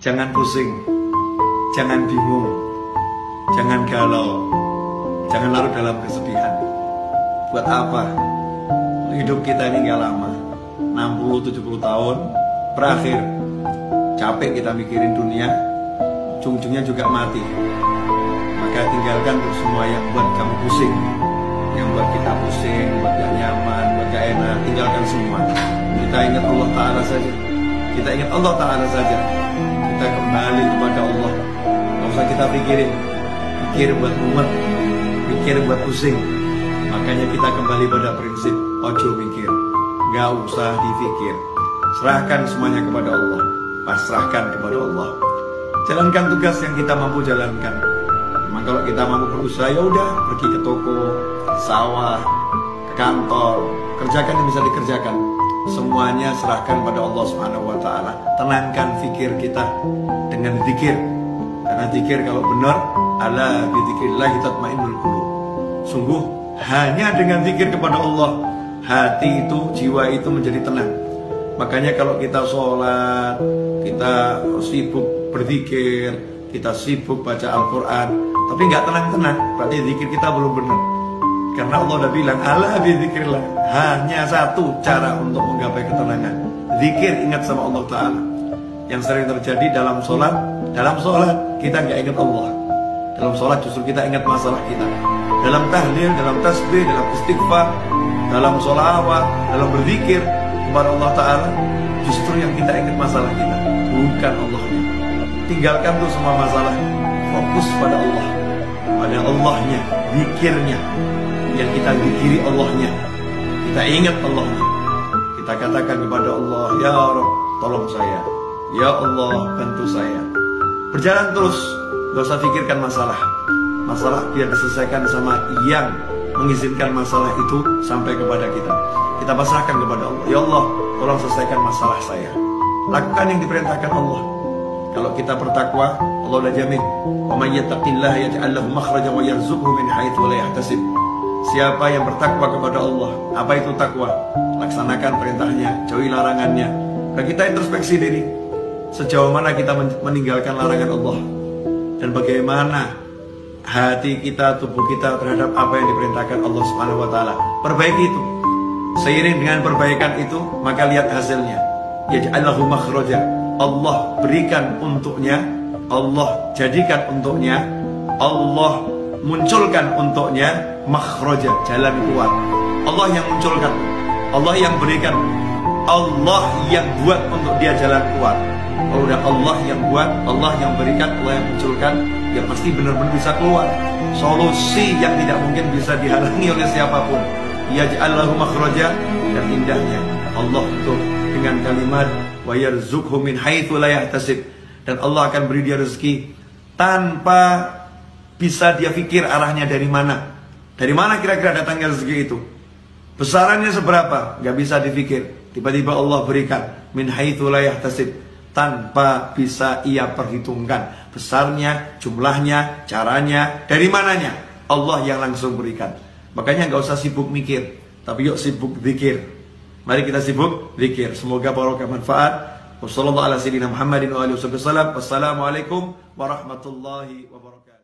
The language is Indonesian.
Jangan pusing, jangan bingung, jangan galau, jangan larut dalam kesedihan. Buat apa? Hidup kita ini gak lama, 60-70 tahun berakhir. Capek kita mikirin dunia, ujung-ujungnya juga mati. Maka tinggalkan untuk semua yang buat kamu pusing, yang buat kita pusing, buat gak nyaman, buat gak enak. Tinggalkan semua. Kita ingat Allah Ta'ala saja. Kita ingat Allah Ta'ala saja. Kita kembali kepada Allah. Gak usah kita pikirin, pikir buat umat, pikir buat pusing. Makanya kita kembali pada prinsip ojo mikir, gak usah dipikir. Serahkan semuanya kepada Allah, pasrahkan kepada Allah. Jalankan tugas yang kita mampu jalankan. Memang kalau kita mampu berusaha, ya udah, pergi ke toko, ke sawah, ke kantor, kerjakan yang bisa dikerjakan. Semuanya serahkan pada Allah Subhanahu wa Ta'ala. Tenangkan fikir kita dengan zikir. Karena zikir kalau benar, ala bi dzikrillah tatmainnul qulub. Sungguh hanya dengan zikir kepada Allah, hati itu, jiwa itu menjadi tenang. Makanya kalau kita sholat, kita sibuk berzikir, kita sibuk baca Al-Quran, tapi nggak tenang-tenang, berarti zikir kita belum benar. Karena Allah udah bilang, ala bi dzikrillah, hanya satu cara untuk menggapai ketenangan, zikir, ingat sama Allah Ta'ala. Yang sering terjadi dalam sholat kita nggak ingat Allah. Dalam sholat justru kita ingat masalah kita. Dalam tahlil, dalam tasbih, dalam istighfar, dalam sholawat, dalam berzikir kepada Allah Ta'ala, justru yang kita ingat masalah kita, bukan Allahnya. Tinggalkan tuh semua masalah, fokus pada Allah, pada Allahnya, zikirnya. Yang kita zikiri Allahnya, kita ingat Allahnya. Kita katakan kepada Allah, ya Rabb, tolong saya, ya Allah, bantu saya. Berjalan terus, gak usah pikirkan masalah. Masalah biar diselesaikan sama yang mengizinkan masalah itu sampai kepada kita. Kita pasrahkan kepada Allah, ya Allah, tolong selesaikan masalah saya. Lakukan yang diperintahkan Allah. Kalau kita bertakwa, Allah udah jamin, wa may yattaqillaha yaj'al lahu makhrajan wa yarzuqhu min haitsu la yahtasib. Siapa yang bertakwa kepada Allah, apa itu takwa? Laksanakan perintahnya, jauhi larangannya. Dan kita introspeksi diri, sejauh mana kita meninggalkan larangan Allah, dan bagaimana hati kita, tubuh kita terhadap apa yang diperintahkan Allah Subhanahu wa Ta'ala. Perbaiki itu. Seiring dengan perbaikan itu, maka lihat hasilnya. Yaj'allahu makhraja. Allah berikan untuknya, Allah jadikan untuknya, Allah munculkan untuknya makhraja, jalan keluar. Allah yang munculkan, Allah yang berikan, Allah yang buat untuk dia jalan keluar. Kalau udah Allah yang buat, Allah yang berikan, Allah yang munculkan, ya pasti benar-benar bisa keluar. Solusi yang tidak mungkin bisa dihalangi oleh siapapun. Yaj'allahu makhraja. Dan indahnya Allah tuh dengan kalimat wa yarzuqhu min haitsu la yahtasib. Dan Allah akan beri dia rezeki tanpa bisa dia pikir arahnya dari mana. Dari mana kira-kira datangnya rezeki itu? Besarannya seberapa? Gak bisa dipikir. Tiba-tiba Allah berikan min haitsu la yahtasib, tanpa bisa ia perhitungkan besarnya, jumlahnya, caranya, dari mananya. Allah yang langsung berikan. Makanya gak usah sibuk mikir, tapi yuk sibuk zikir. Mari kita sibuk zikir. Semoga barokah manfaat. Wassalamualaikum warahmatullahi wabarakatuh.